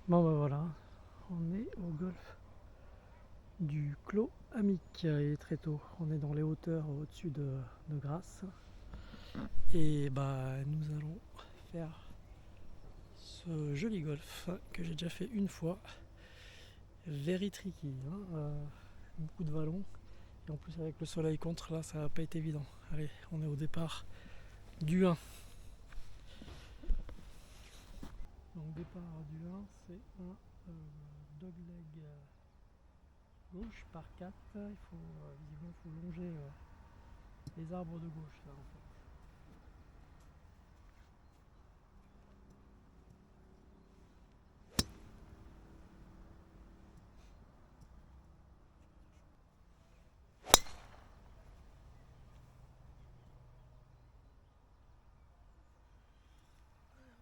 Bon bah voilà, on est au golfe du Clos Amic, il est très tôt. On est dans les hauteurs au-dessus de Grasse. Et bah nous allons faire ce joli golf que j'ai déjà fait une fois. Very tricky, hein, beaucoup de vallons. Et en plus avec le soleil contre là ça va pas être évident. Allez, on est au départ du 1. Donc départ du 1 c'est un dogleg gauche par 4. Il faut visiblement faut longer les arbres de gauche là en fait.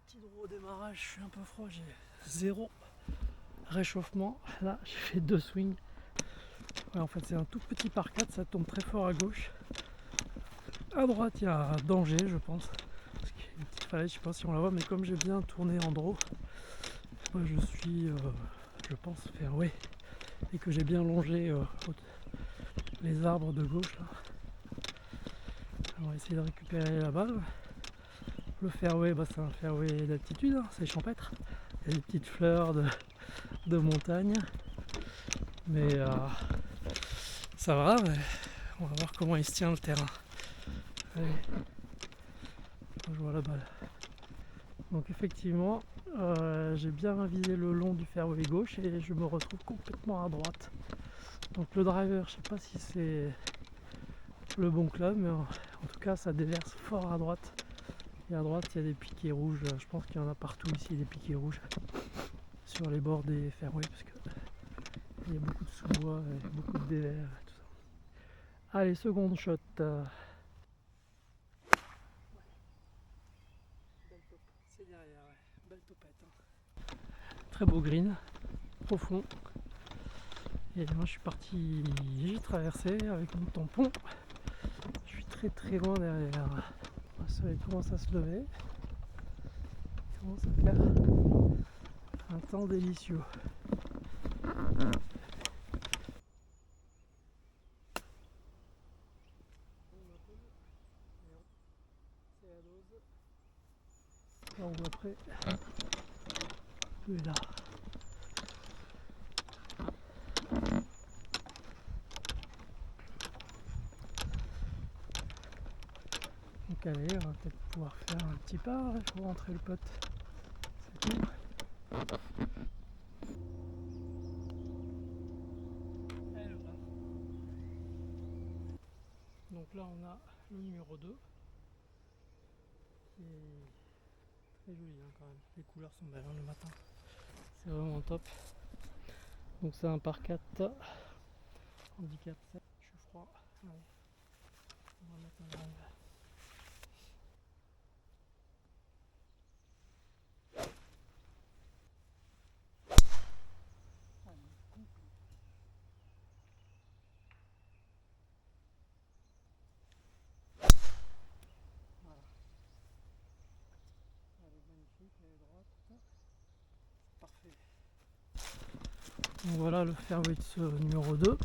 Petit draw au démarrage, je suis un peu froid, j'ai zéro réchauffement. Là j'ai fait 2 swings. Ouais, en fait c'est un tout petit par 4, ça tombe très fort à gauche. À droite il y a un danger je pense. Parce qu'il y a une petite falaise, je sais pas si on la voit, mais comme j'ai bien tourné en draw, moi je suis je pense fairway. Et que j'ai bien longé les arbres de gauche là. On va essayer de récupérer la balle. Le fairway, bah, c'est un fairway d'altitude, hein, c'est champêtre. Il y a des petites fleurs de montagne. Mais ça va, mais on va voir comment il se tient le terrain. Allez, je vois la balle. Donc effectivement, j'ai bien visé le long du fairway gauche et je me retrouve complètement à droite. Donc le driver, je sais pas si c'est le bon club, mais en tout cas ça déverse fort à droite. Et à droite il y a des piquets rouges, je pense qu'il y en a partout ici des piquets rouges sur les bords des fairways parce que il y a beaucoup de sous-bois et beaucoup de dévers et tout ça. Allez, seconde shot. C'est derrière, ouais. Belle topette. Hein. Très beau green, profond. Et moi je suis parti, j'ai traversé avec mon tampon. Je suis très loin derrière. Le soleil commence à se lever. Il commence à faire un temps délicieux. Là on voit après. Tout est là. Donc allez, on va peut-être pouvoir faire un petit pas. Il faut rentrer le putt. C'est tout. Donc là on a le numéro 2 qui est très joli hein, quand même. Les couleurs sont belles hein, le matin. C'est vraiment top. Donc c'est un par 4 handicap 7. Je suis froid. Allez, on va mettre un drive. Voilà. Elle est magnifique, elle est droite. Parfait. Donc voilà le fairway de ce numéro 2.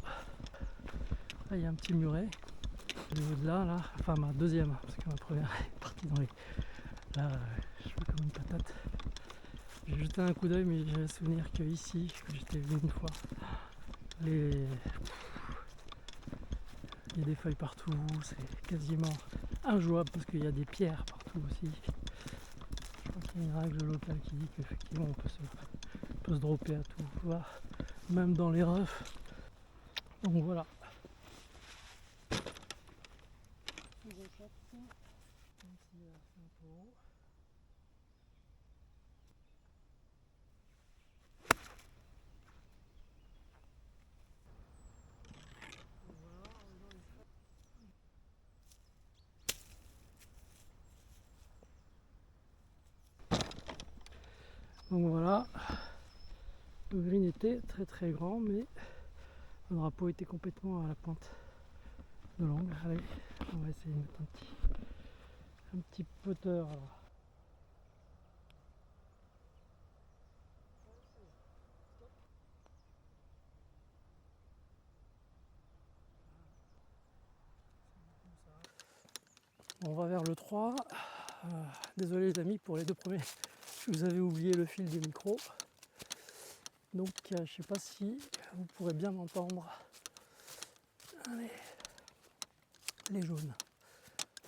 Là il y a un petit muret. Au niveau de là, enfin ma deuxième, parce que ma première est partie dans les. Là, je fais comme une patate. J'ai jeté un coup d'œil, mais j'ai le souvenir que ici, que j'étais venu une fois, il y a des feuilles partout, c'est quasiment injouable parce qu'il y a des pierres partout aussi. Je crois qu'il y a une règle locale qui dit qu'effectivement on peut se dropper à tout, voir, même dans les roughs. Donc voilà. Second shot, même si c'est un peu haut. Donc voilà, le green était très grand, mais le drapeau était complètement à la pointe de l'angle. Allez, on va essayer de mettre un petit putter. On va vers le 3. Désolé les amis pour les deux premiers, je vous avais oublié le fil du micro. Donc je ne sais pas si vous pourrez bien m'entendre. Allez, les jaunes.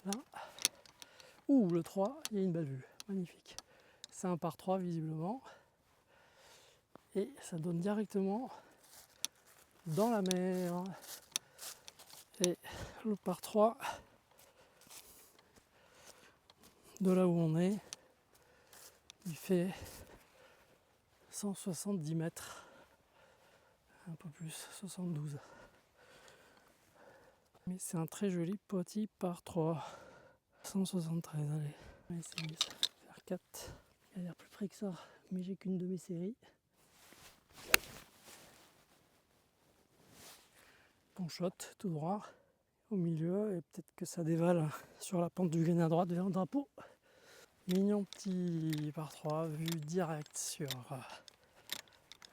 Là. Ouh, le 3, il y a une belle vue, magnifique. C'est un par 3 visiblement. Et ça donne directement dans la mer. Et le par 3, de là où on est, il fait 170 mètres. Un peu plus, 72. Mais c'est un très joli petit par 3. 173, allez. On va essayer de faire 4. Il a l'air plus près que ça, mais j'ai qu'une demi-série. On shot tout droit au milieu et peut-être que ça dévale sur la pente du green à droite vers le drapeau. Mignon petit par 3, vue directe sur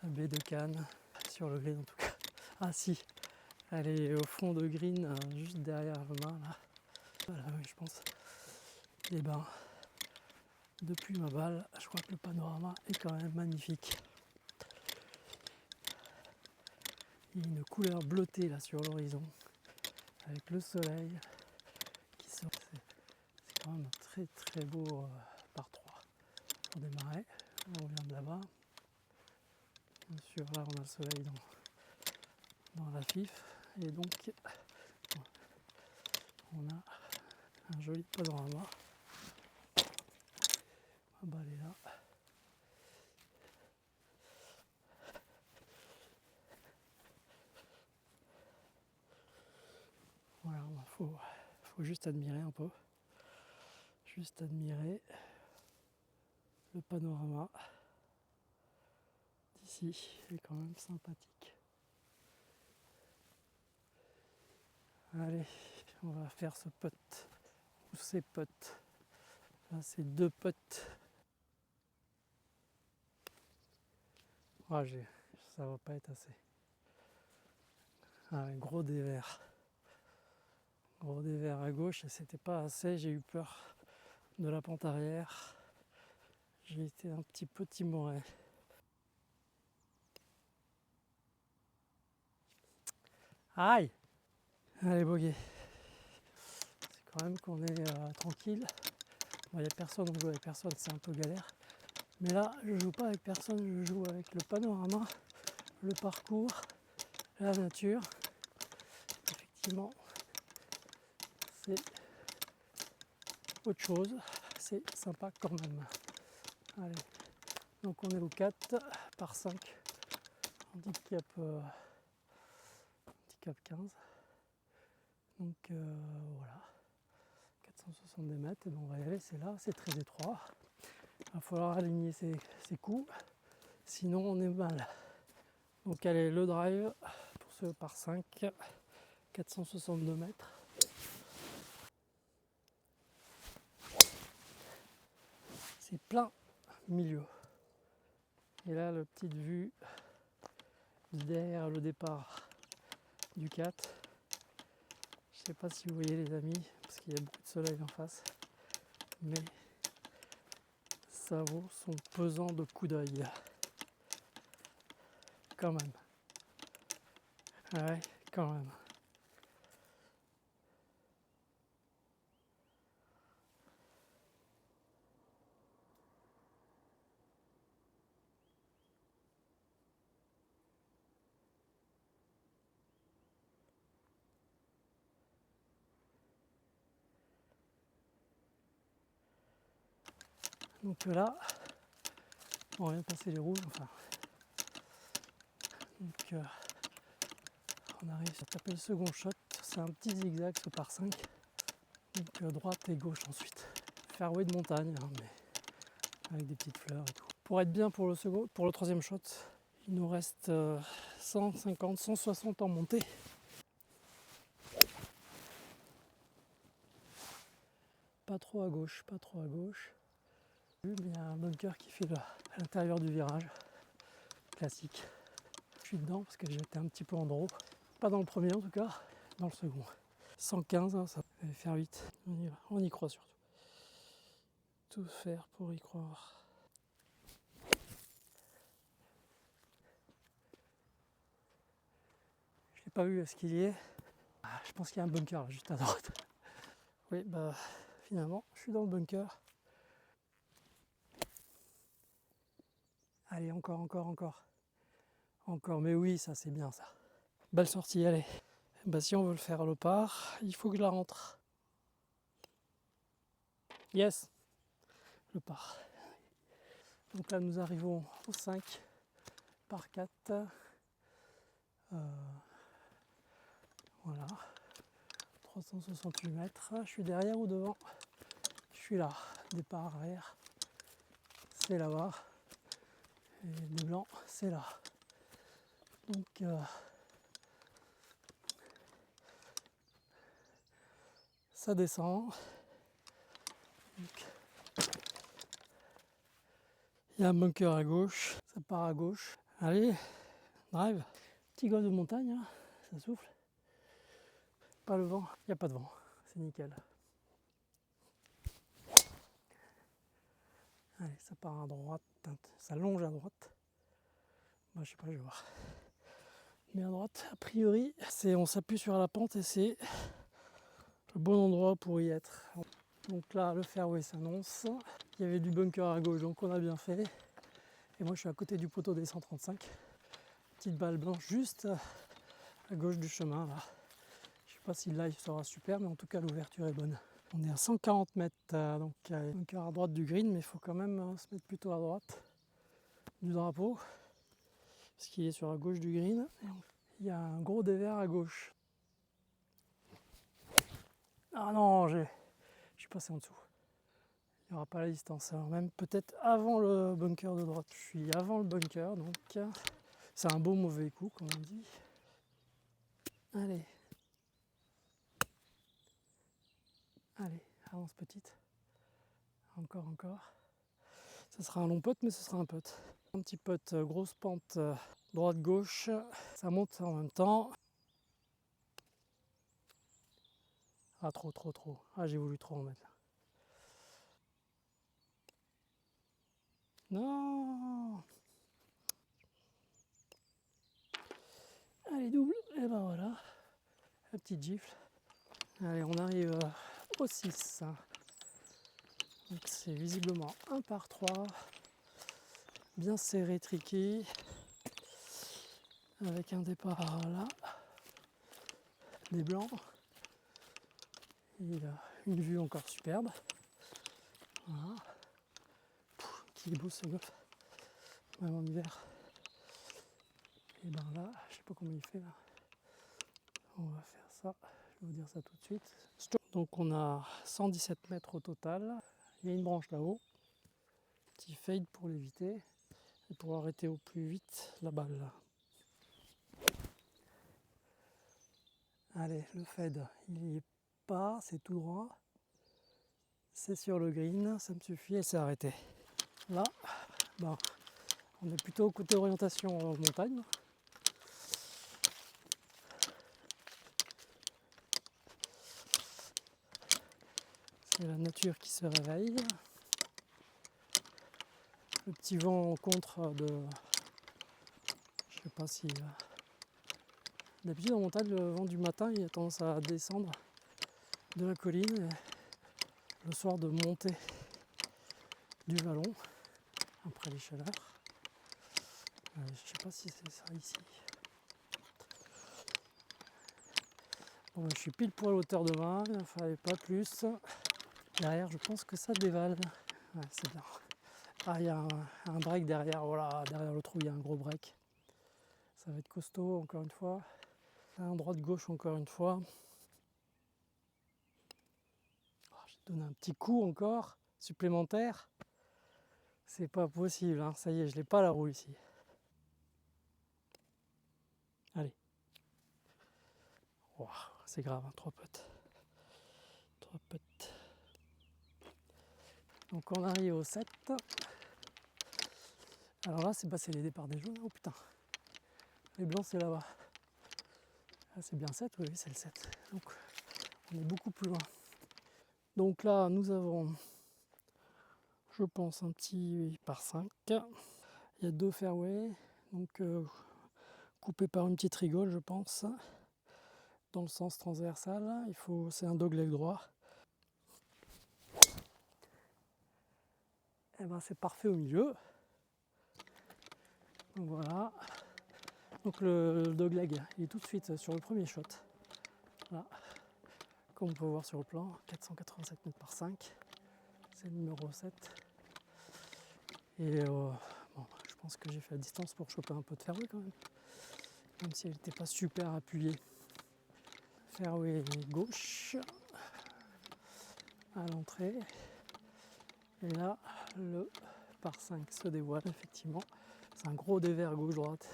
la baie de Cannes, sur le green en tout cas. Ah si, elle est au fond de green, juste derrière le main là. Voilà, oui, je pense. Et ben, depuis ma balle, je crois que le panorama est quand même magnifique. Il y a une couleur bleutée là sur l'horizon, avec le soleil qui sort. C'est quand même un très très beau par 3 pour démarrer. On vient de là-bas. Bien sûr, là on a le soleil dans la FIF et donc on a un joli panorama. Ma balle est là. Voilà, faut juste admirer un peu. Juste admirer le panorama d'ici, il est quand même sympathique. Allez, on va faire ce putt, ou ces putts. Là, c'est 2 putts. Ah, ça va pas être assez. Ah, gros dévers. Gros dévers à gauche et c'était pas assez, j'ai eu peur de la pente arrière. J'ai été un petit peu timoré. Aïe! Allez, bogey. C'est quand même qu'on est tranquille. Bon, il n'y a personne, on joue avec personne, c'est un peu galère. Mais là, je joue pas avec personne, je joue avec le panorama, le parcours, la nature. Effectivement, c'est autre chose, c'est sympa quand même. Allez, donc on est au 4 par 5, handicap 15. Donc voilà, 462 mètres, et donc on va y aller, c'est là, c'est très étroit. Il va falloir aligner ses coups, sinon on est mal. Donc allez, le drive pour ce par 5, 462 mètres. C'est plein milieu. Et là, la petite vue derrière le départ du 4. Je sais pas si vous voyez les amis, parce qu'il y a beaucoup de soleil en face, mais ça vaut son pesant de coup d'œil. Quand même. Ouais, quand même. Donc là, on vient de passer les rouges, enfin. Donc on arrive à taper le second shot. C'est un petit zigzag ce par 5. Donc droite et gauche ensuite. Fairway de montagne, hein, mais avec des petites fleurs et tout. Pour être bien pour le troisième shot, il nous reste 150, 160 en montée. Pas trop à gauche, pas trop à gauche. Il y a un bunker qui fait à l'intérieur du virage. Classique. Je suis dedans parce que j'étais un petit peu en draw. Pas dans le premier en tout cas, dans le second. 115, hein, ça va faire 8. On y va, on y croit surtout. Tout faire pour y croire. Je l'ai pas vu, est-ce qu'il y est? Je pense qu'il y a un bunker là, juste à droite. Oui, bah finalement, je suis dans le bunker. Allez, encore. Encore, mais oui, ça c'est bien ça. Belle sortie, allez. Bah si on veut le faire à l'opar, il faut que je la rentre. Yes, le par. Donc là nous arrivons au 5 par 4. Voilà. 368 mètres. Je suis derrière ou devant? Je suis là. Départ arrière. C'est là-bas. Et les blancs, c'est là. Donc ça descend. Donc, il y a un bunker à gauche. Ça part à gauche. Allez, drive. Petit golf de montagne, hein, ça souffle. Pas le vent, il n'y a pas de vent, c'est nickel. Allez, ça part à droite, ça longe à droite. Bah, je sais pas, je vais voir. Mais à droite, a priori, on s'appuie sur la pente et c'est le bon endroit pour y être. Donc là, le fairway s'annonce. Il y avait du bunker à gauche, donc on a bien fait. Et moi, je suis à côté du poteau des 135. Petite balle blanche juste à gauche du chemin là. Je sais pas si le live sera super, mais en tout cas l'ouverture est bonne. On est à 140 mètres, donc bunker à droite du green, mais il faut quand même se mettre plutôt à droite du drapeau, parce qu'il est sur la gauche du green. Il y a un gros dévers à gauche. Ah non, je suis passé en dessous. Il n'y aura pas la distance, alors même peut-être avant le bunker de droite. Je suis avant le bunker, donc c'est un beau mauvais coup, comme on dit. Allez. Allez, avance petite. Encore. Ce sera un long putt, mais ce sera un putt. Un petit putt, grosse pente, droite-gauche. Ça monte en même temps. Ah, trop. Ah, j'ai voulu trop en mettre là. Non! Allez, double. Et ben voilà. La petite gifle. Allez, on arrive au 6. Donc c'est visiblement un par 3. Bien serré, tricky. Avec un départ là. Des blancs. Et une vue encore superbe. Voilà. Qui est beau ce golf. Même en hiver. Et ben là, je sais pas comment il fait là. On va faire ça. Je vais vous dire ça tout de suite. Stop. Donc on a 117 mètres au total. Il y a une branche là-haut. Petit fade pour l'éviter. Et pour arrêter au plus vite la balle. Allez, le fade, il n'y est pas, c'est tout droit. C'est sur le green, ça me suffit et c'est arrêté. Là, bon, on est plutôt côté orientation montagne. C'est la nature qui se réveille. Le petit vent en contre de... Je sais pas si... D'habitude en montagne, le vent du matin, il a tendance à descendre de la colline et le soir de monter du vallon après les chaleurs. Je sais pas si c'est ça ici. Bon, je suis pile poil hauteur de main, il ne fallait pas plus. Derrière, je pense que ça dévale. Ouais, c'est bien. Ah, il y a un break derrière. Voilà, derrière le trou, il y a un gros break. Ça va être costaud, encore une fois. Un droite-gauche, encore une fois. Oh, j'ai donné un petit coup encore, supplémentaire. C'est pas possible, hein. Ça y est, je l'ai pas la roue ici. Allez. Wow, c'est grave, hein, 3 putts. 3 putts. Donc on arrive au 7. Alors là, c'est les départs des jaunes. Oh putain. Les blancs, c'est là-bas. Ah, c'est bien 7, oui, c'est le 7. Donc On est beaucoup plus loin. Donc là, nous avons, je pense, un petit par 5. Il y a 2 fairways, donc coupé par une petite rigole, je pense, dans le sens transversal. C'est un dogleg droit. Et ben c'est parfait au milieu. Donc voilà. Donc le dogleg, il est tout de suite sur le premier shot. Voilà. Comme on peut voir sur le plan, 487 mètres par 5. C'est le numéro 7. Et bon, je pense que j'ai fait la distance pour choper un peu de fairway quand même. Même si elle n'était pas super appuyée. Fairway gauche à l'entrée. Et là, le par 5 se dévoile effectivement. C'est un gros dévers gauche-droite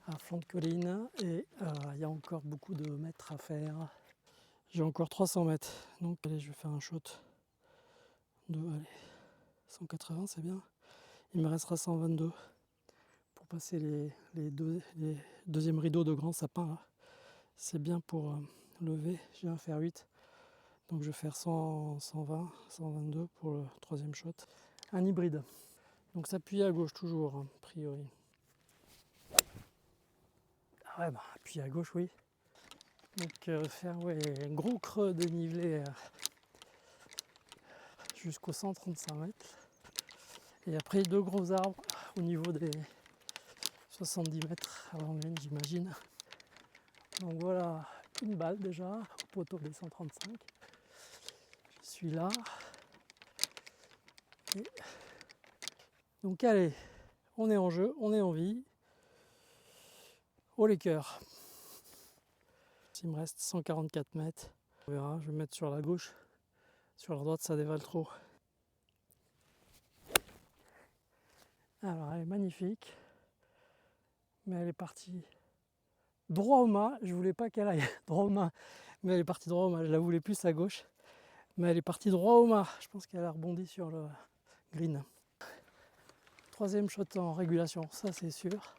à flanc de colline. Et il y a encore beaucoup de mètres à faire. J'ai encore 300 mètres. Donc allez, je vais faire un shot de 180, c'est bien. Il me restera 122 pour passer les deuxièmes rideaux de grands sapins là. C'est bien pour lever. J'ai un fer 8. Donc je vais faire 100, 120, 122 pour le troisième shot. Un hybride. Donc s'appuyer à gauche toujours, hein, a priori. Ah ouais, bah appuyer à gauche, oui. Donc faire gros creux dénivelé jusqu'aux 135 mètres. Et après 2 gros arbres au niveau des 70 mètres à l'anglaine, j'imagine. Donc voilà, une balle déjà au poteau des 135. Je suis là. Et donc allez, on est en jeu, on est en vie. Oh les cœurs. Il me reste 144 mètres. On verra, je vais me mettre sur la gauche. Sur la droite, ça dévale trop. Alors, elle est magnifique. Mais elle est partie droit au mât. Je voulais pas qu'elle aille droit au mât. Mais elle est partie droit au mât. Je la voulais plus à gauche. Mais elle est partie droit au mât. Je pense qu'elle a rebondi sur le green. Troisième shot en régulation, ça c'est sûr.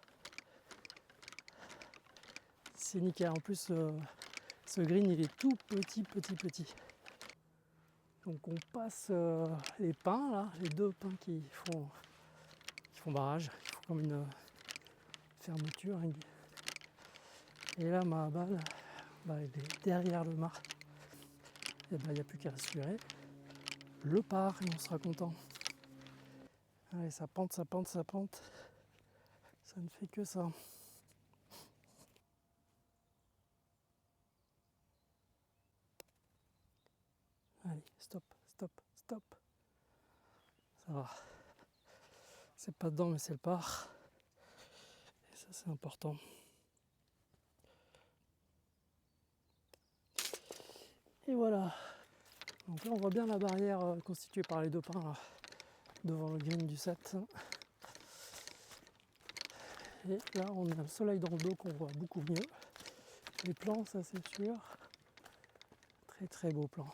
C'est nickel. En plus, ce green, il est tout petit. Donc on passe les pins là, les 2 pins qui font barrage, qui font comme une fermeture. Et là ma balle, elle est derrière le mât. Et il n'y a plus qu'à respirer. Le par et on sera content. Allez, ça pente. Ça ne fait que ça. Allez, stop. Ça va. C'est pas dedans mais c'est le par. Et ça c'est important. Et voilà. Donc là on voit bien la barrière constituée par les 2 pins là, devant le green du 7. Et là on a le soleil dans le dos qu'on voit beaucoup mieux. Les plans, ça c'est sûr. Très beau plan.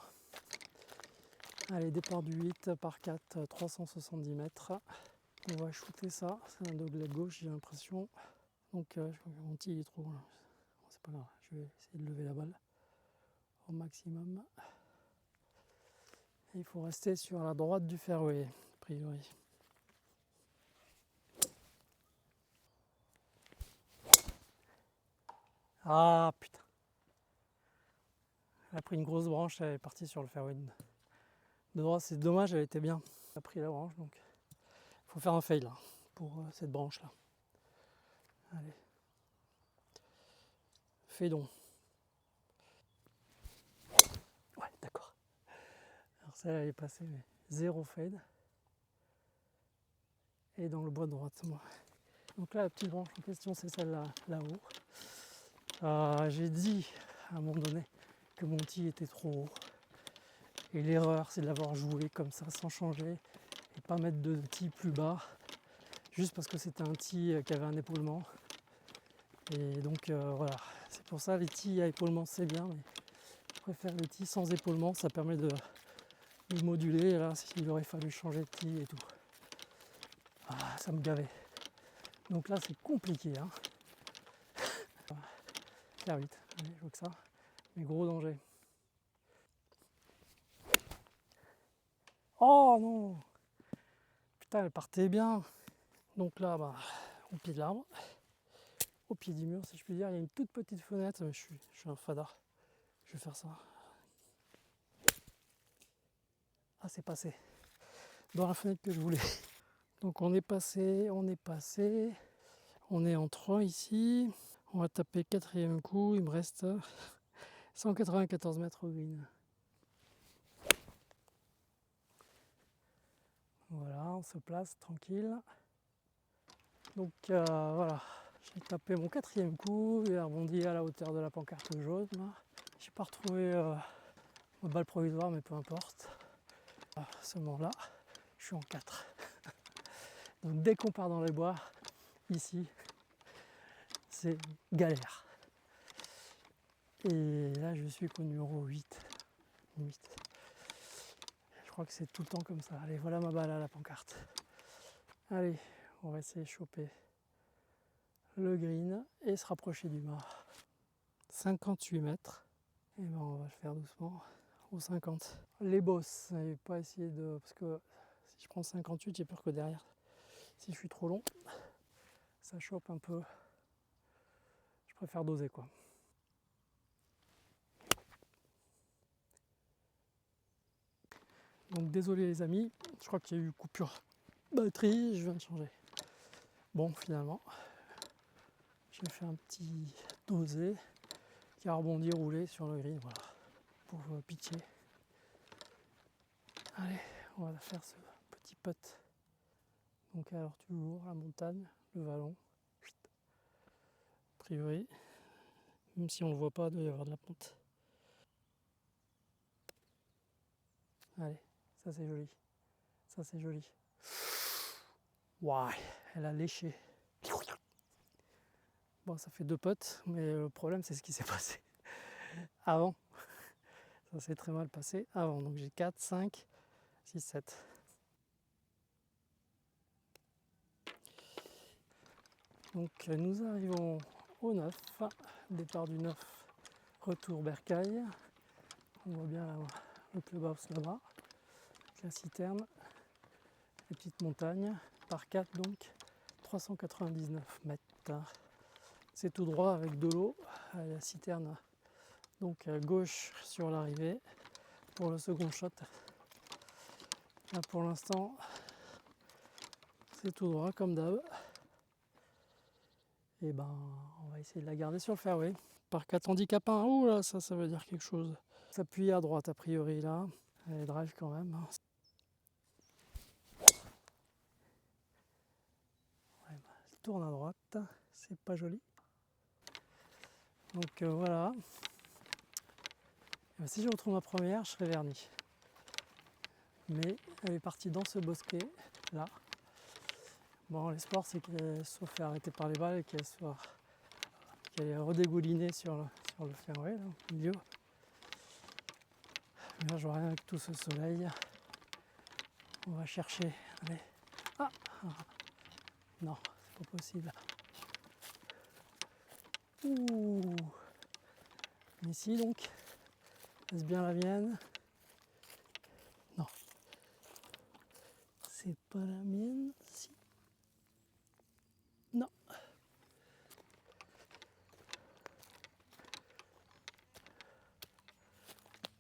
Allez, départ du 8 par 4, 370 mètres. On va shooter ça. C'est un dogleg gauche, j'ai l'impression. Donc mon tee est trop. Bon, c'est pas grave, je vais essayer de lever la balle au maximum. Et il faut rester sur la droite du fairway, a priori. Ah putain. Elle a pris une grosse branche, elle est partie sur le fairway de droite. C'est dommage, elle était bien. Elle a pris la branche, donc il faut faire un fail là, pour cette branche là. Allez. Fais donc. Ouais, d'accord. Alors celle-là, elle est passée, mais 0 fade. Et dans le bois de droite, moi. Donc là, la petite branche en question, c'est celle-là, là-haut. J'ai dit, à un moment donné, que mon tee était trop haut. Et l'erreur, c'est de l'avoir joué comme ça, sans changer, et pas mettre de tee plus bas, juste parce que c'était un tee qui avait un épaulement. Et donc voilà, c'est pour ça les tees à épaulement c'est bien, mais je préfère les tees sans épaulement, ça permet de moduler. Et là, il aurait fallu changer de tee et tout. Ah, ça me gavait. Donc là, c'est compliqué. Hein. Faire vite, allez, je vois que ça. Mais gros danger. Oh non! Putain, elle partait bien. Donc là, bah, au pied de l'arbre, au pied du mur, si je puis dire, il y a une toute petite fenêtre, mais je suis un fadard. Je vais faire ça. Ah, c'est passé. Dans la fenêtre que je voulais. Donc on est passé, on est en 3 ici. On va taper le 4e coup, il me reste 194 mètres au green. Voilà, on se place tranquille. Donc voilà, j'ai tapé mon 4e coup, il a rebondi à la hauteur de la pancarte jaune. J'ai pas retrouvé ma balle provisoire, mais peu importe. À ce moment-là, je suis en 4. Donc dès qu'on part dans les bois, ici, c'est galère. Et là, je suis qu'au numéro 8. Je crois que c'est tout le temps comme ça. Allez, voilà ma balle à la pancarte. Allez, on va essayer de choper le green et se rapprocher du mât. 58 mètres. Et ben on va le faire doucement. Au 50. Les bosses, je vais pas essayer de... Parce que si je prends 58, j'ai peur que derrière, si je suis trop long, ça chope un peu. Je préfère doser quoi. Donc désolé les amis, je crois qu'il y a eu coupure batterie, je viens de changer. Bon finalement, j'ai fait un petit dosé qui a rebondi roulé sur le green, voilà, pour pitcher. Allez, on va faire ce petit putt. Donc alors toujours la montagne, le vallon. A priori, même si on ne le voit pas, il doit y avoir de la pente. Allez, ça c'est joli. Ça c'est joli. Waouh, elle a léché. Bon, ça fait 2 putts, mais le problème c'est ce qui s'est passé avant. Ça s'est très mal passé avant. Donc j'ai 4, 5, 6, 7. Donc nous arrivons au 9, départ du 9, retour Bercail. On voit bien le clubhouse là-bas, la citerne, les petites montagnes, par 4 donc, 399 mètres. C'est tout droit avec de l'eau, la citerne donc à gauche sur l'arrivée pour le second shot. Là pour l'instant, c'est tout droit comme d'hab. Et ben on va essayer de la garder sur le fairway. Par 4 handicap 1, oh là ça veut dire quelque chose. S'appuyer à droite a priori là, elle drive quand même. Ouais, bah, elle tourne à droite, c'est pas joli. Donc voilà. Et si je retrouve ma première, je serai verni. Mais elle est partie dans ce bosquet là. Bon, l'espoir c'est qu'elle soit fait arrêter par les balles et qu'elle est redégoulinée sur le fairway là, au milieu. Là, je vois rien avec tout ce soleil. On va chercher. Allez. Ah, non, c'est pas possible. Ouh. Ici donc. Est-ce bien la mienne? Non. C'est pas la mienne. Si. Non.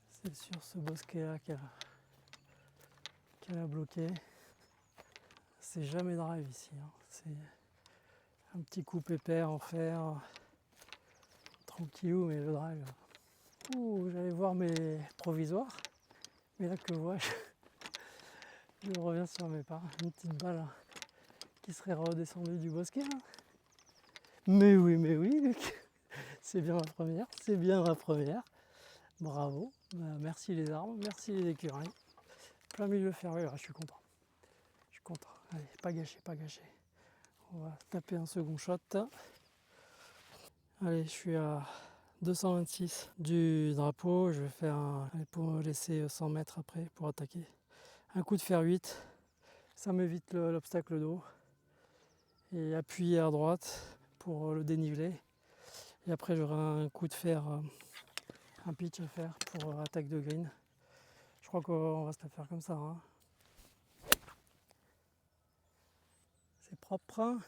C'est sur ce bosquet là qu'elle a bloqué. C'est jamais drive ici. Hein. C'est un petit coup pépère en fer. Tranquillou, mais le drive. Ouh, j'allais voir mes provisoires. Mais là que vois-je, je reviens sur mes pas. Une petite balle qui serait redescendue du bosquet. Là. Mais oui, Luc. C'est bien ma première. C'est bien ma première. Bravo. Bah, merci les arbres, merci les écureuils. Plein milieu fairway, je suis content. Je suis content. Allez, pas gâché, pas gâché. On va taper un second shot. Allez, je suis à 226 du drapeau. Je vais faire pour laisser 100 mètres après pour attaquer. Un coup de fer 8. Ça m'évite l'obstacle d'eau. Et appuyer à droite pour le dénivelé. Et après, j'aurai un coup de fer, un pitch à faire pour attaque de green. Je crois qu'on va se la faire comme ça. Hein. propre.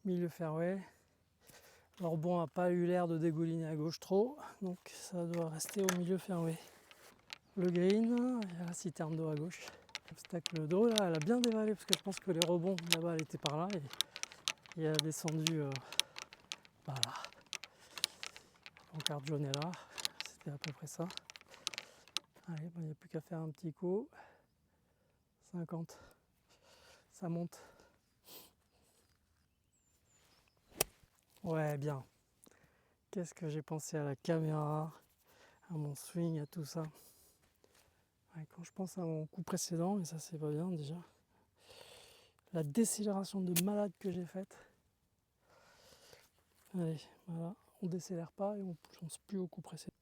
Milieu fairway. Le rebond n'a pas eu l'air de dégouliner à gauche trop, donc ça doit rester au milieu fairway. Le green, il y a la citerne d'eau à gauche. L'obstacle d'eau, là, elle a bien dévalé parce que je pense que les rebonds là-bas, elle était par là et elle a descendu là. Donc carte jaune est là, c'était à peu près ça. Allez, il n'y a plus qu'à faire un petit coup. 50, ça monte. Ouais, bien. Qu'est-ce que j'ai pensé à la caméra, à mon swing, à tout ça. Ouais, quand je pense à mon coup précédent, et ça c'est pas bien déjà, la décélération de malade que j'ai faite. Allez, voilà, on décélère pas et on pense plus au coup précédent.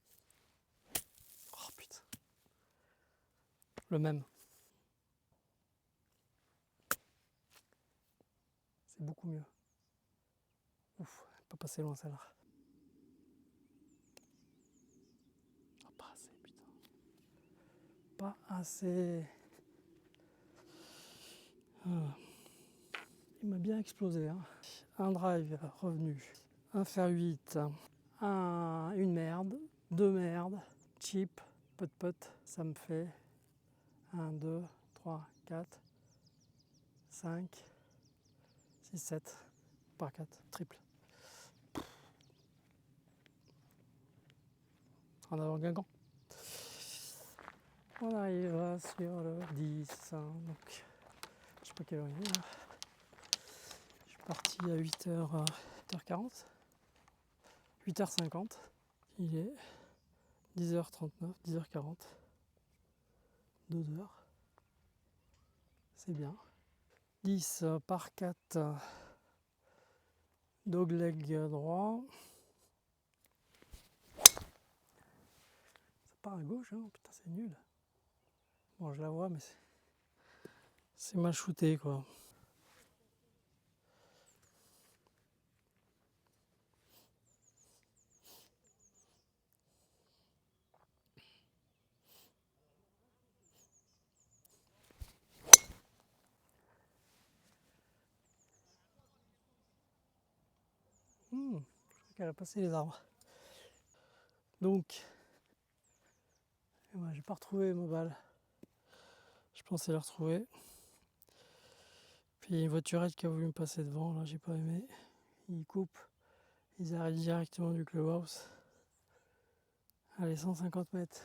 Oh putain. Le même. C'est beaucoup mieux. Ouf, pas passé loin celle-là. Oh, pas assez, putain. Pas assez. Ah. Il m'a bien explosé. Hein. Un drive revenu. Un fer 8. Une merde. Deux merdes. Cheap. Pot. Ça me fait 1, 2, 3, 4, 5, 6, 7. Pas 4. Triple. En avant Guingamp. On arrive sur le 10. Hein, donc, je sais pas quelle heure il est là. Je suis parti à 8h40. 8h50. Il est 10h39, 10h40. 2 heures. C'est bien. 10 par 4. Dogleg droit. Ça part à gauche, hein. Putain, c'est nul. Bon, je la vois, mais c'est mal shooté, quoi. Je crois qu'elle a passé les arbres. Donc, j'ai pas retrouvé ma balle. Je pensais la retrouver. Puis il y a une voiturette qui a voulu me passer devant, là j'ai pas aimé. Ils coupent, ils arrêtent directement du clubhouse. Allez, 150 mètres.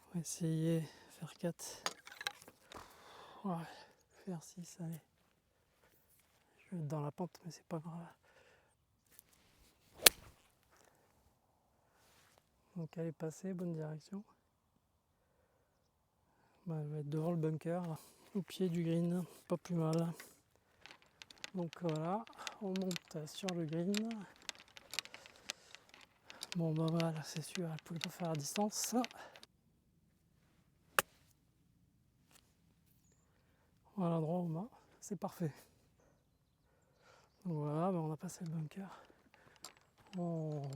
On va essayer, faire 4. Ouais, faire 6, allez. Je vais être dans la pente, mais c'est pas grave. Donc elle est passée, bonne direction. Elle va être devant le bunker, là, au pied du green, pas plus mal. Donc voilà, on monte sur le green. Bon bah voilà, c'est sûr, elle pouvait pas faire à distance. Voilà l'endroit où on a, c'est parfait. Donc voilà, on a passé le bunker. Bon,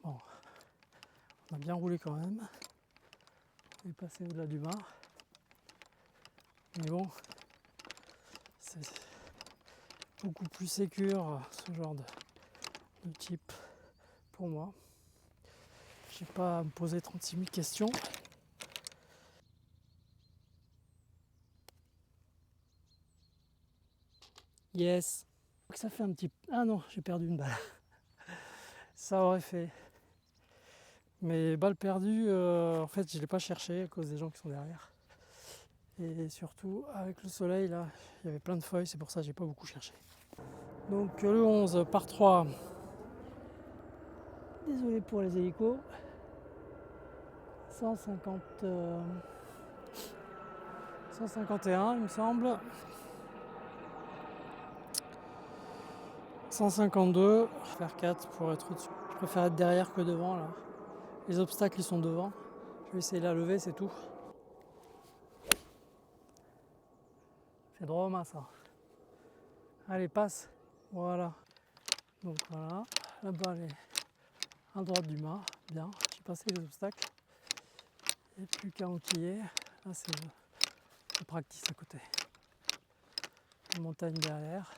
on a bien roulé quand même. On est passé au-delà du mât. Mais bon, c'est beaucoup plus sécure ce genre de type pour moi. J'ai pas à me poser 36 000 questions. Yes. Ça fait un petit... Ah non, j'ai perdu une balle. Ça aurait fait. Mais balle perdue, en fait, je ne l'ai pas cherché à cause des gens qui sont derrière. Et surtout, avec le soleil, là, il y avait plein de feuilles, c'est pour ça que j'ai pas beaucoup cherché. Donc le 11 par 3. Désolé pour les hélicos. 151, il me semble. 152. Faire 4 pour être au-dessus. Je préfère être derrière que devant, là. Les obstacles, ils sont devant. Je vais essayer de la lever, c'est tout. C'est droit au mât, ça. Allez, passe. Voilà. Donc voilà. La balle est à droite du mât. Bien. J'ai passé les obstacles. Il n'y a plus qu'à enquiller. Là, c'est C'est practice à côté. La montagne derrière.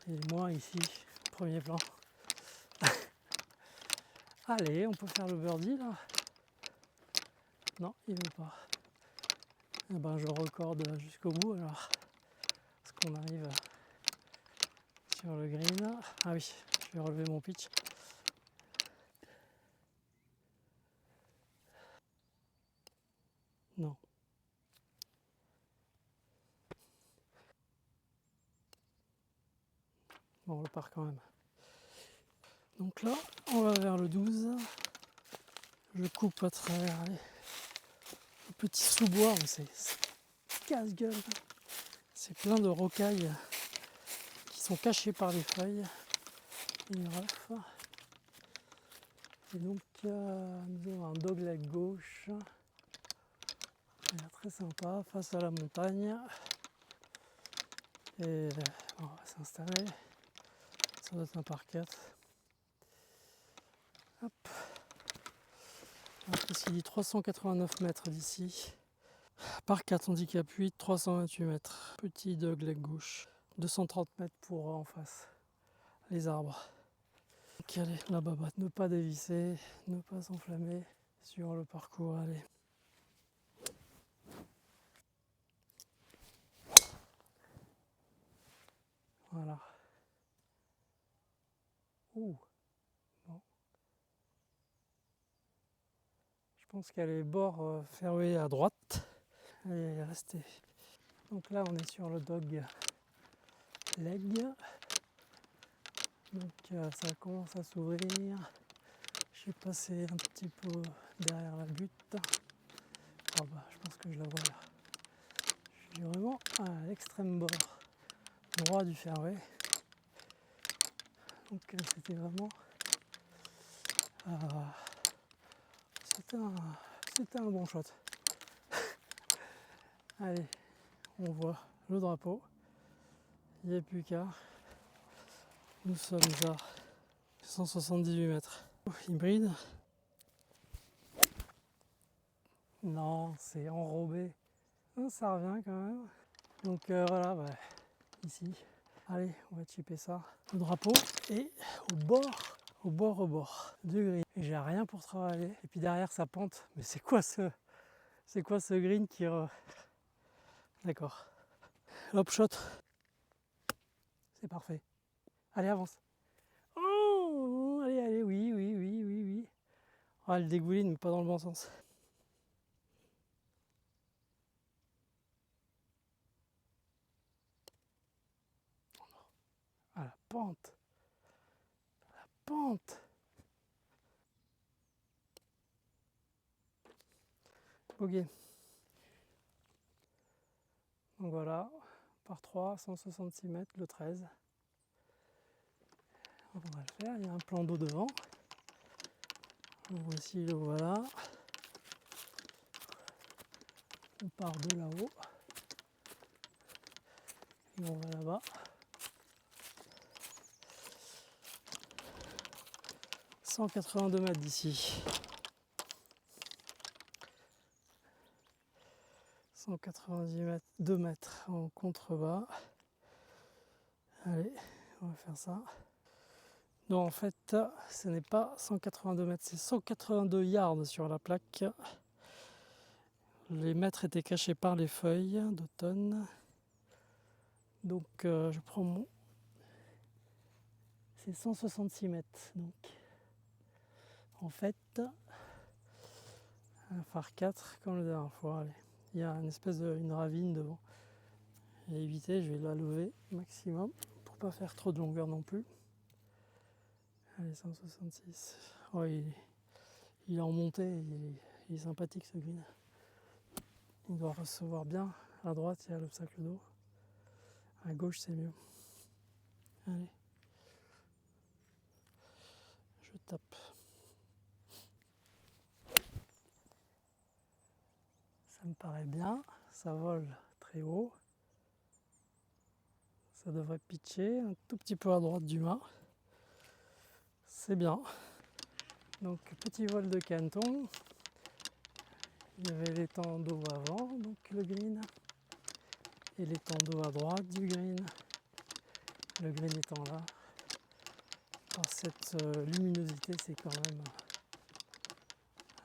Et moi ici, premier plan. Allez, on peut faire le birdie là. Non, il veut pas. Eh ben, je recorde jusqu'au bout alors. Parce qu'on arrive sur le green. Ah oui, je vais relever mon pitch. Non. Bon, on repart quand même. Donc là, on va vers le 12. Je coupe à travers les petits sous-bois. C'est casse-gueule. C'est plein de rocailles qui sont cachées par les feuilles. Et rough. Et donc, nous avons un dogleg gauche. Il est très sympa, face à la montagne. Et on va s'installer. Ça doit être un par 4. Hop. Alors, qu'est-ce qu'il dit 389 mètres d'ici. Par 4 handicap 8, 328 mètres. Petit dogleg gauche. 230 mètres pour en face. Les arbres. Donc allez, la babate. Ne pas dévisser, ne pas s'enflammer sur le parcours. Allez. Voilà. Ouh. Bon. Je pense qu'elle est bord fairway à droite. Allez, restez. Donc là, on est sur le dog leg. Donc ça commence à s'ouvrir. J'ai passé un petit peu derrière la butte. Oh bah, je pense que je la vois là. Je suis vraiment à l'extrême bord droit du fairway. Donc c'était vraiment... c'était un bon shot. Allez, on voit le drapeau. Il n'y a plus qu'à. Nous sommes à 178 mètres. Hybride. Non, c'est enrobé. Ça revient quand même. Donc voilà, bah, ici. Allez, on va chipper ça. Le drapeau est au bord du green. J'ai rien pour travailler. Et puis derrière ça pente. Mais c'est quoi ce green qui... D'accord. Hop shot. C'est parfait. Allez, avance. Oh, allez, oui. Ah, elle dégouline, mais pas dans le bon sens. Ah, la pente. Ok. Donc voilà, par 3, 166 mètres, le 13. On va le faire, il y a un plan d'eau devant. Voici le voilà. On part de là-haut. Et on va là-bas. 182 mètres d'ici. 190 mètres, 2 mètres en contrebas. Allez, on va faire ça. Non, en fait, ce n'est pas 182 mètres, c'est 182 yards sur la plaque. Les mètres étaient cachés par les feuilles d'automne. Donc, je prends mon... C'est 166 mètres. Donc, en fait, un phare 4 comme la dernière fois. Allez. Il y a une espèce une ravine devant. Et éviter, je vais la lever maximum pour pas faire trop de longueur non plus. Allez, 166. Oh, il est en montée, il est sympathique ce green. Il doit recevoir bien. À droite, il y a l'obstacle d'eau. À gauche, c'est mieux. Allez. Je tape. Ça me paraît bien. Ça vole très haut. Ça devrait pitcher un tout petit peu à droite du mât. C'est bien. Donc petit vol de canton. Il y avait l'étang d'eau avant, donc le green, et l'étang d'eau à droite du green, le green étant là. Alors cette luminosité, c'est quand même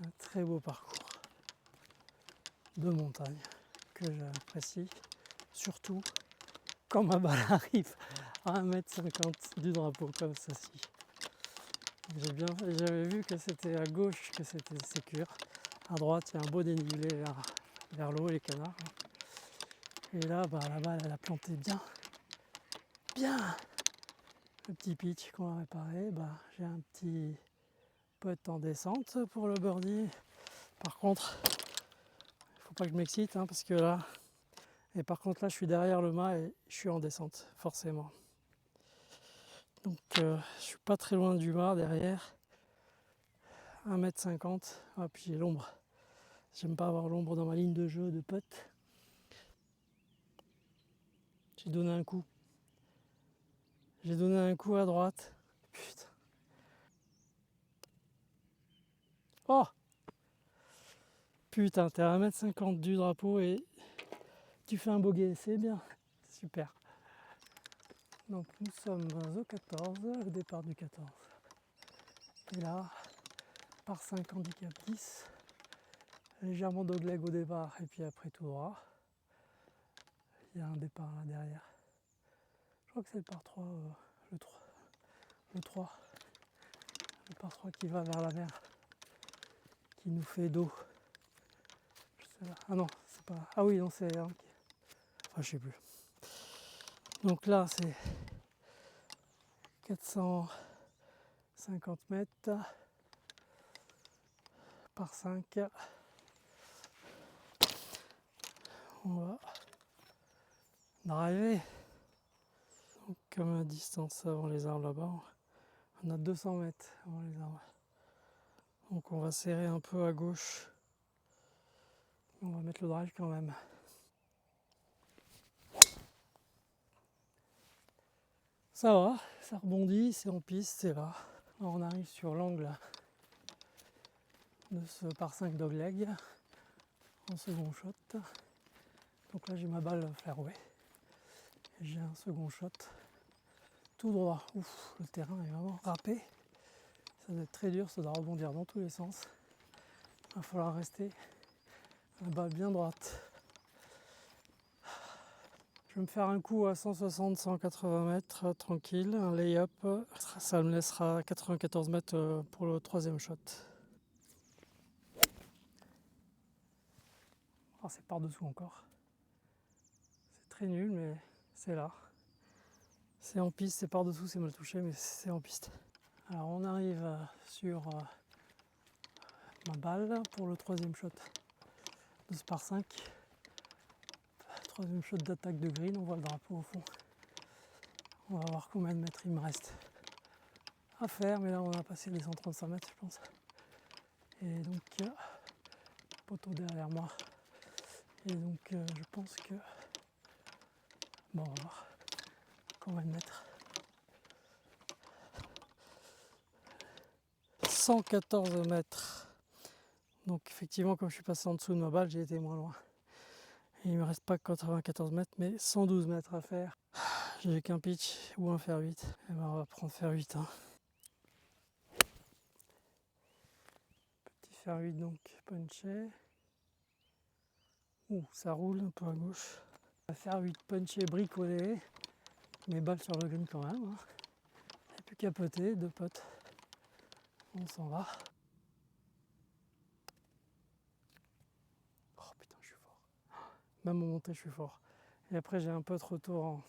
un très beau parcours de montagne que j'apprécie, surtout quand ma balle arrive à 1,50 m du drapeau comme ceci. J'avais vu que c'était à gauche que c'était sécure. À droite, il y a un beau dénivelé vers l'eau et les canards. Et là, la balle, elle a planté bien. Le petit pitch qu'on va réparer, j'ai un petit putt en descente pour le birdie. Par contre, il faut pas que je m'excite parce que là, je suis derrière le mât et je suis en descente, forcément. Donc je suis pas très loin du mât derrière. 1,50 m. Puis j'ai l'ombre. J'aime pas avoir l'ombre dans ma ligne de jeu de putt. J'ai donné un coup. J'ai donné un coup à droite. Putain. Oh! Putain, t'es à 1,50 m du drapeau et tu fais un bogey, c'est bien. Super. Donc nous sommes au 14, le départ du 14. Et là, par 5 handicap 10, légèrement dogleg au départ et puis après tout droit. Il y a un départ là derrière. Je crois que c'est le par 3, le 3. Le 3. Le par 3 qui va vers la mer. Qui nous fait dos. Je sais pas. Ah non, c'est pas. Ah oui, non, c'est un. Enfin, je sais plus. Donc là, c'est 450 mètres par 5. On va driver. Donc, comme la distance avant les arbres là-bas, on a 200 mètres avant les arbres. Donc on va serrer un peu à gauche. On va mettre le drive quand même. Ça va, ça rebondit, c'est en piste, c'est là. Alors on arrive sur l'angle de ce par 5 dogleg en second shot. Donc là j'ai ma balle fairway. J'ai un second shot tout droit. Ouf, le terrain est vraiment râpé. Ça doit être très dur, ça doit rebondir dans tous les sens. Il va falloir rester la balle bien droite. Je vais me faire un coup à 160-180 mètres tranquille, un lay-up. Ça me laissera 94 mètres pour le troisième shot. Oh, c'est par-dessous encore. C'est très nul, mais c'est là. C'est en piste, c'est par-dessous, c'est mal touché, mais c'est en piste. Alors on arrive sur ma balle pour le troisième shot de ce par 5. Troisième shot d'attaque de green, on voit le drapeau au fond. On va voir combien de mètres il me reste à faire, mais là on a passé les 135 mètres je pense. Et donc poteau derrière moi. Et donc je pense que... Bon, on va voir combien de mètres. 114 mètres. Donc effectivement, comme je suis passé en dessous de ma balle, j'ai été moins loin. Et il me reste pas 94 mètres, mais 112 mètres à faire. J'ai qu'un pitch ou un fer 8. Et ben on va prendre fer 8. Petit fer 8 donc punché. Ouh, ça roule un peu à gauche. Fer 8 punché bricolé. Mes balles sur le green quand même. Il n'y a plus qu'à poter, 2 potes. On s'en va. Oh putain, je suis fort. Même en montée, je suis fort. Et après, j'ai un pote retour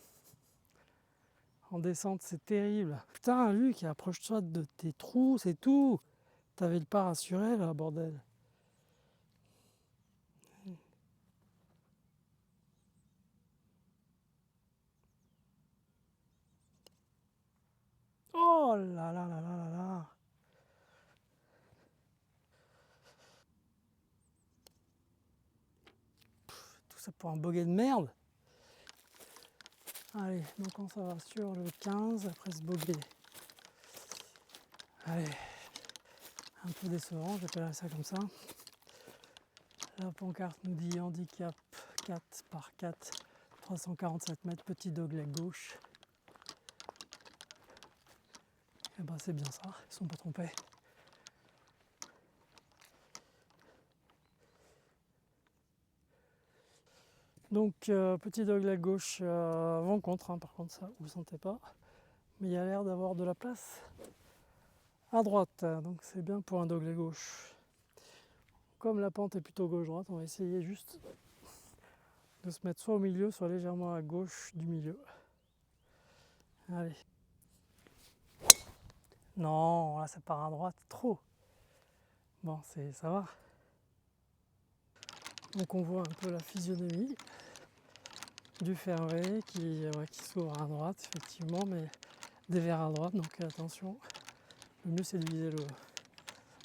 en descente, c'est terrible. Putain, Luc, approche-toi de tes trous, c'est tout. T'avais le pas rassuré là, bordel. Oh là là là là là là. Tout ça pour un bogey de merde. Allez, donc on s'en va sur le 15 après ce bogey. Allez, un peu décevant, j'appellerais ça comme ça. La pancarte nous dit handicap 4 par 4, 347 mètres, petit dogleg gauche. Et ben c'est bien ça, ils sont pas trompés. Donc petit dogleg gauche, vent contre, hein, par contre ça vous ne sentez pas. Mais il y a l'air d'avoir de la place à droite, donc c'est bien pour un dogleg gauche. Comme la pente est plutôt gauche-droite, on va essayer juste de se mettre soit au milieu, soit légèrement à gauche du milieu. Allez. Non, là ça part à droite, trop. Bon, ça va. Donc on voit un peu la physionomie du fairway qui s'ouvre à droite, effectivement, mais des verres à droite, donc attention. Le mieux c'est de viser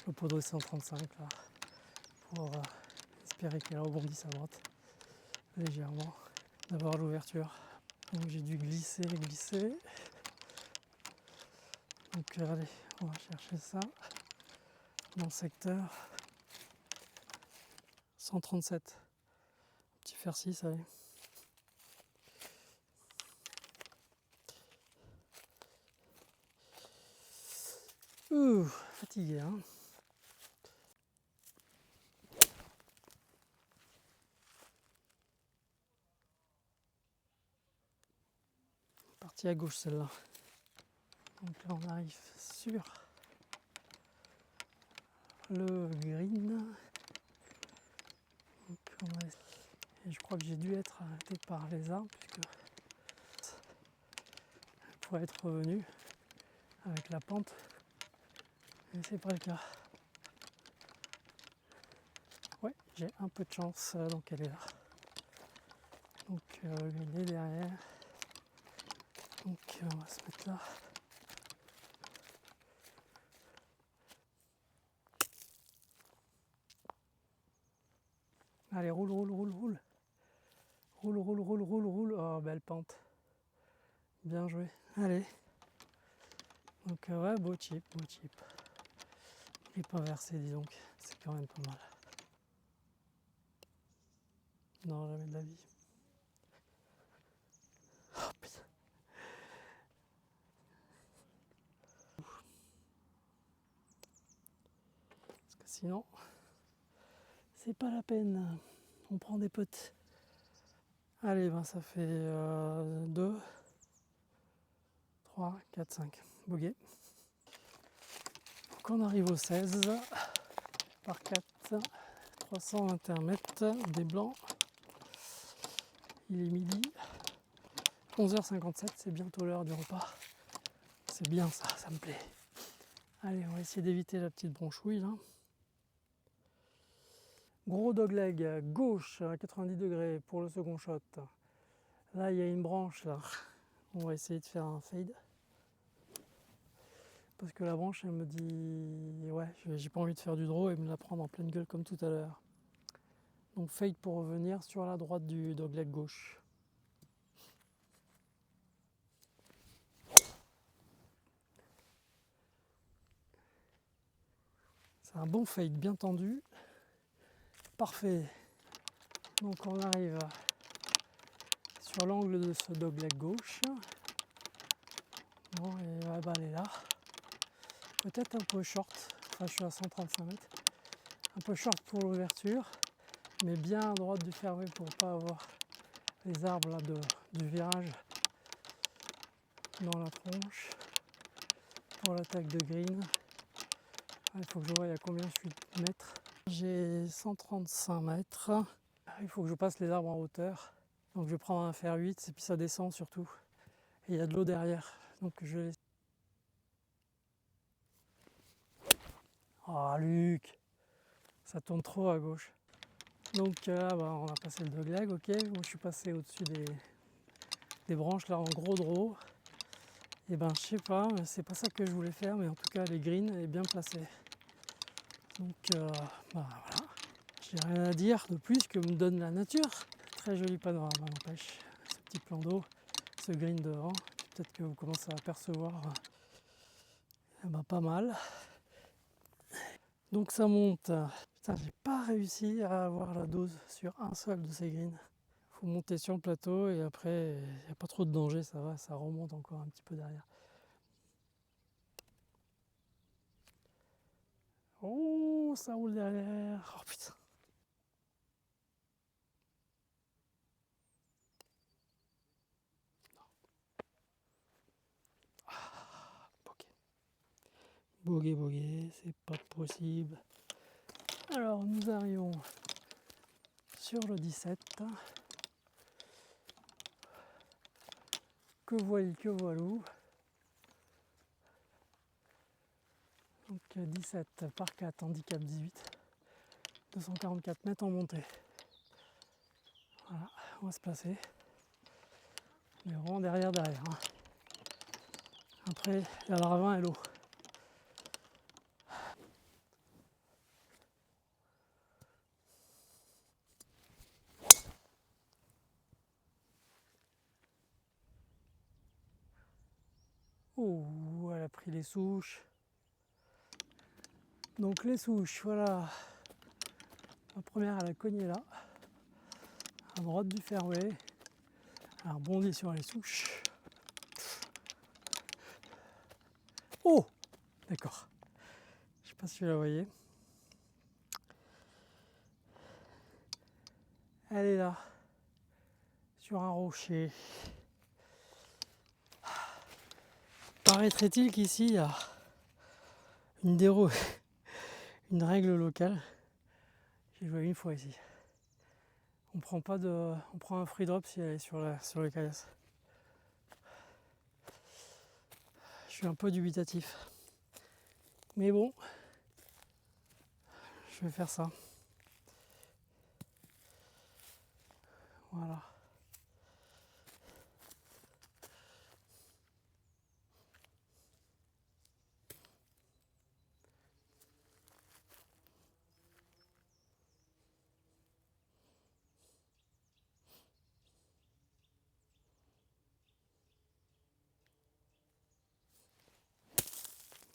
le pot de 135 là, pour espérer qu'elle rebondisse à droite, légèrement, d'avoir l'ouverture. Donc j'ai dû glisser. Donc allez, on va chercher ça dans le secteur 137. Petit fer 6, allez. Fatigué, hein. Partie à gauche celle-là. Donc là on arrive sur le green. Donc et je crois que j'ai dû être arrêté par les arbres puisque je pourrais être revenu avec la pente. Mais c'est pas le cas. Ouais, j'ai un peu de chance, donc elle est là. Donc le green est derrière. Donc on va se mettre là. Allez, roule. Roule. Oh, belle pente. Bien joué. Allez. Donc ouais, beau chip. Grip inversé, disons que c'est quand même pas mal. Non, jamais de la vie. Oh putain. Parce que sinon, c'est pas la peine. On prend des potes. Allez, ben ça fait 2, 3, 4, 5. Bogey. Donc on arrive au 16 par 4, 321 mètres, des blancs. Il est midi, 11h57, c'est bientôt l'heure du repas. C'est bien ça me plaît. Allez, on va essayer d'éviter la petite bronchouille là. Gros dogleg gauche à 90 degrés pour le second shot. Là, il y a une branche là. On va essayer de faire un fade. Parce que la branche, elle me dit ouais, j'ai pas envie de faire du draw et me la prendre en pleine gueule comme tout à l'heure. Donc fade pour revenir sur la droite du dogleg gauche. C'est un bon fade bien tendu. Parfait. Donc on arrive sur l'angle de ce dogleg gauche. Bon, et la balle est là. Peut-être un peu short. Enfin, je suis à 135 mètres. Un peu short pour l'ouverture, mais bien à droite du fairway pour ne pas avoir les arbres là du virage dans la tronche. Pour l'attaque de green. Il faut que je voie à combien je suis de mètres. J'ai 135 mètres. Il faut que je passe les arbres en hauteur. Donc je vais prendre un fer 8 et puis ça descend surtout. Et il y a de l'eau derrière. Donc je vais... Oh Luc, ça tourne trop à gauche. Donc là on a passé le dogleg, ok. Moi je suis passé au-dessus des branches là en gros draw. Et ben je sais pas, c'est pas ça que je voulais faire, mais en tout cas les greens est bien placé. Donc voilà. J'ai rien à dire de plus que me donne la nature. Très joli panorama, n'empêche. Ce petit plan d'eau, ce green devant. Peut-être que vous commencez à apercevoir pas mal. Donc ça monte Putain, j'ai pas réussi à avoir la dose sur un seul de ces greens. Faut monter sur le plateau et après, il n'y a pas trop de danger, ça va, ça remonte encore un petit peu derrière. Oh, ça roule derrière. Oh putain. Bogey. Bogey, bogey, c'est pas possible. Alors, nous arrivons sur le 17. Que voilà, que voilou. Donc 17 par 4, handicap 18. 244 mètres en montée. Voilà, on va se placer. Mais vraiment derrière. Hein. Après, il y a le ravin et l'eau. Oh, elle a pris les souches. Donc les souches, voilà. La première, elle a cogné là, à droite du fairway. Elle a rebondi sur les souches. Oh, d'accord. Je sais pas si vous la voyez. Elle est là, sur un rocher. Paraîtrait-il qu'ici, il y a une règle locale. J'ai joué une fois ici. On prend un free drop si elle est sur le caillasse. Je suis un peu dubitatif. Mais bon, je vais faire ça. Voilà.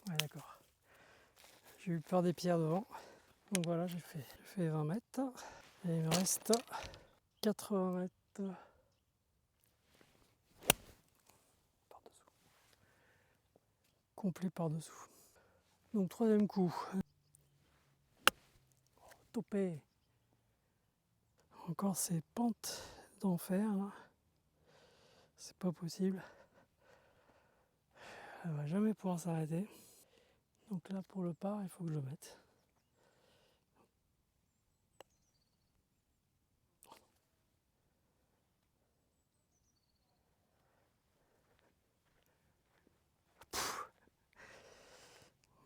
Ouais, d'accord. J'ai eu peur des pierres devant. Donc voilà, j'ai fait 20 mètres. Et il me reste 80 mètres par-dessous. Complet par-dessous. Donc troisième coup. Topé. Encore ces pentes d'enfer là. C'est pas possible. Elle va jamais pouvoir s'arrêter. Donc là pour le par, il faut que je mette.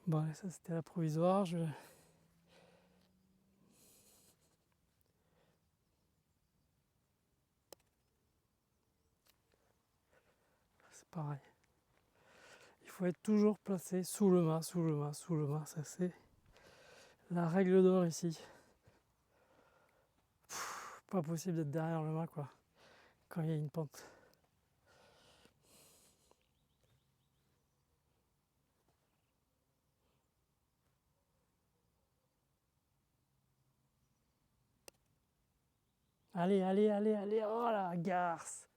Bon, ça c'était la provisoire. C'est pareil. Il faut être toujours placé sous le mât, sous le mât, sous le mât. Ça c'est la règle d'or ici. Pas possible d'être derrière le mât quoi, quand il y a une pente. Allez, allez, allez, allez, oh la garce.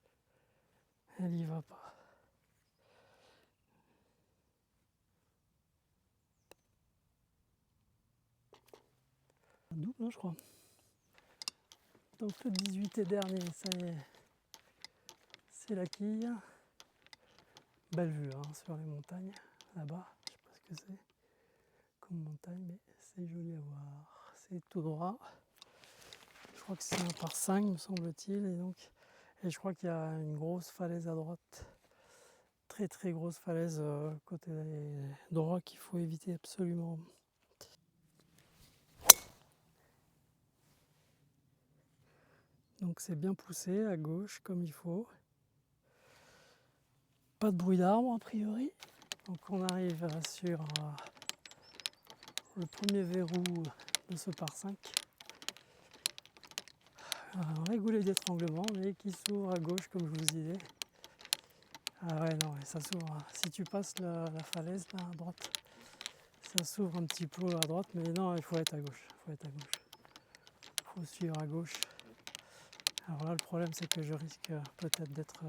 Elle y va pas. Un double, hein, je crois. Donc le 18 et dernier, ça y est, c'est la quille. Belle vue hein, sur les montagnes, là-bas. Je sais pas ce que c'est comme montagne, mais c'est joli à voir. C'est tout droit. Je crois que c'est un par 5, me semble-t-il. Et je crois qu'il y a une grosse falaise à droite. Très très grosse falaise côté droit qu'il faut éviter absolument. Donc c'est bien poussé à gauche comme il faut. Pas de bruit d'arbre a priori. Donc on arrive sur le premier verrou de ce par 5. Un vrai goulet d'étranglement mais qui s'ouvre à gauche comme je vous disais. Ah ouais non, ça s'ouvre. Si tu passes la falaise là à droite, Ça s'ouvre un petit peu à droite, mais non, il faut être à gauche. Il faut suivre à gauche. Alors là, le problème, c'est que je risque peut-être d'être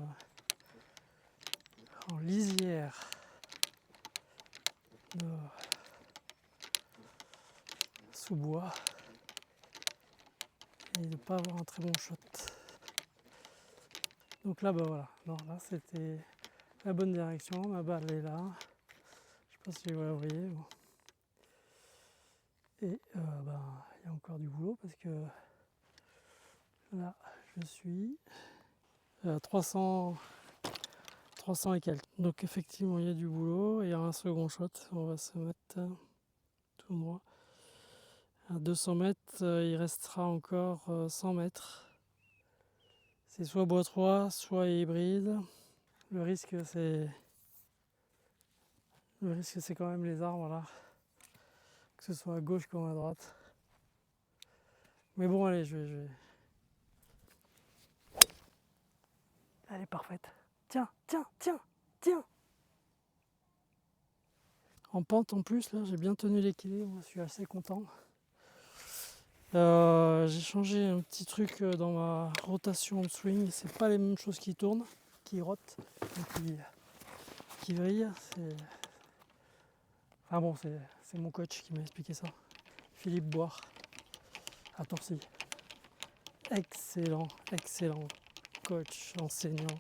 en lisière de sous-bois et de ne pas avoir un très bon shot. Donc là, bah voilà. Non, là, c'était la bonne direction. Ma balle est là. Je sais pas si vous la voyez. Bon. Et il y a encore du boulot parce que là, je suis à 300 et quelques. Donc effectivement, il y a du boulot. Il y a un second shot. On va se mettre tout droit. À 200 mètres, il restera encore 100 mètres. C'est soit bois 3, soit hybride. Le risque, c'est quand même les arbres là. Que ce soit à gauche comme à droite. Mais bon, allez, je vais. Elle est parfaite. Tiens. En pente en plus, là, j'ai bien tenu l'équilibre. Je suis assez content. J'ai changé un petit truc dans ma rotation de swing. C'est pas les mêmes choses qui tournent, qui rotent, qui vrillent. Enfin bon, c'est mon coach qui m'a expliqué ça. Philippe Boire, à Torcy. Excellent coach, enseignant.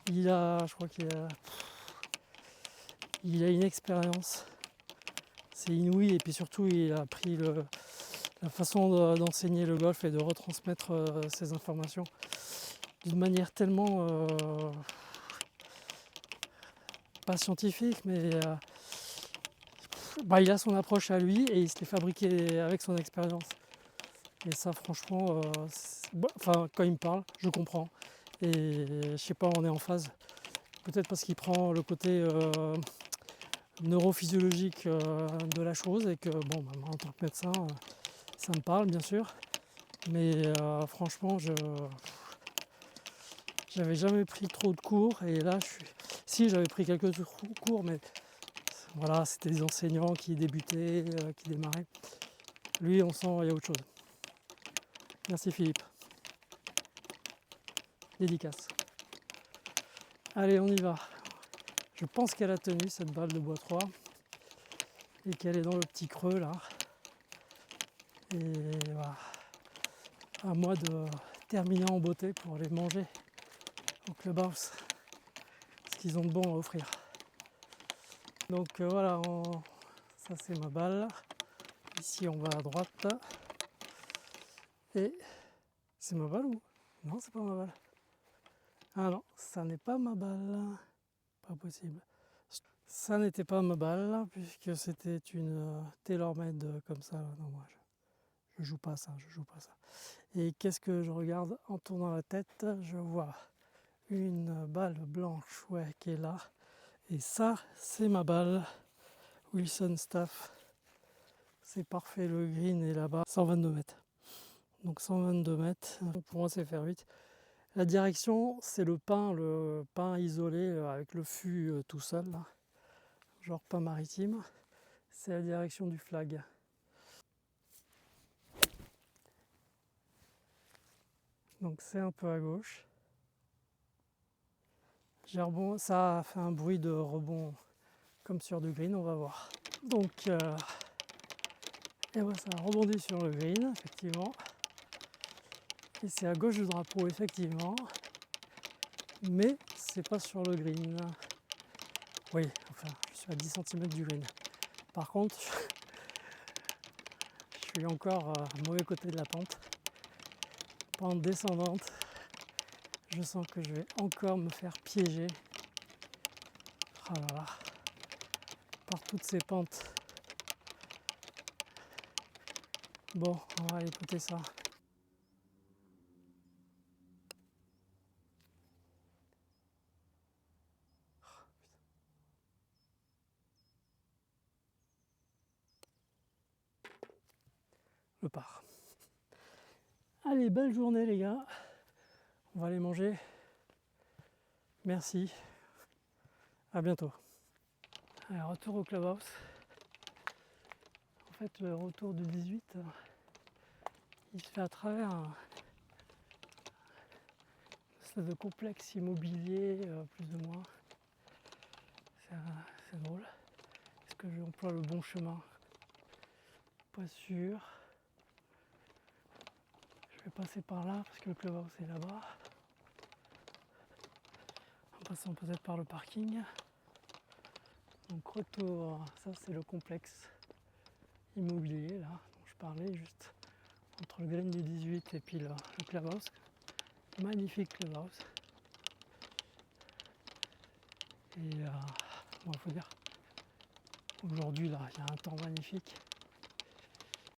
Je crois il a une expérience. C'est inouï et puis surtout il a appris la façon d'enseigner le golf et de retransmettre ces informations d'une manière tellement pas scientifique, mais il a son approche à lui et il se l'est fabriqué avec son expérience. Et ça, franchement, quand il me parle, je comprends. Et je sais pas, on est en phase. Peut-être parce qu'il prend le côté neurophysiologique de la chose et que, bon, moi, en tant que médecin, ça me parle, bien sûr. Mais franchement, j'avais jamais pris trop de cours et là, si j'avais pris quelques cours, mais voilà, c'était des enseignants qui débutaient, qui démarraient. Lui, on sent il y a autre chose. Merci Philippe. Dédicace. Allez, on y va. Je pense qu'elle a tenu cette balle de bois 3 et qu'elle est dans le petit creux là. Et voilà. À moi de terminer en beauté pour aller manger au clubhouse ce qu'ils ont de bon à offrir. Donc voilà, ça c'est ma balle. Ici on va à droite. Et c'est ma balle ou? Non, c'est pas ma balle. Ah non, ça n'est pas ma balle. Pas possible. Ça n'était pas ma balle puisque c'était une TaylorMade comme ça. Non, moi je joue pas ça, Et qu'est-ce que je regarde en tournant la tête? Je vois une balle blanche qui est là. Et ça, c'est ma balle Wilson Staff. C'est parfait, le green est là-bas. 122 mètres. Donc 122 mètres. Pour moi, c'est faire 8. La direction, c'est le pin isolé avec le fût tout seul. Là. Genre pin maritime. C'est la direction du flag. Donc c'est un peu à gauche. Ça a fait un bruit de rebond comme sur du green, on va voir. Donc, et voilà, ça a rebondi sur le green, effectivement. Et c'est à gauche du drapeau, effectivement. Mais c'est pas sur le green. Oui, enfin, je suis à 10 cm du green. Par contre, je suis encore au mauvais côté de la pente. Pente descendante. Je sens que je vais encore me faire piéger. Oh là là. Par toutes ces pentes. Bon, on va aller écouter ça. Le par. Allez, belle journée les gars. On va aller manger. Merci. À bientôt. Allez, retour au clubhouse. fait le retour du 18, il se fait à travers un espèce de complexe immobilier, plus ou moins. C'est drôle. Est-ce que j'emploie le bon chemin? Pas sûr. Je vais passer par là parce que le clubhouse est là-bas. En passant peut-être par le parking. Donc retour, ça c'est le complexe immobilier là dont je parlais, juste entre le green du 18 et puis le clubhouse. Magnifique clubhouse. Et bon, faut dire, aujourd'hui là il y a un temps magnifique.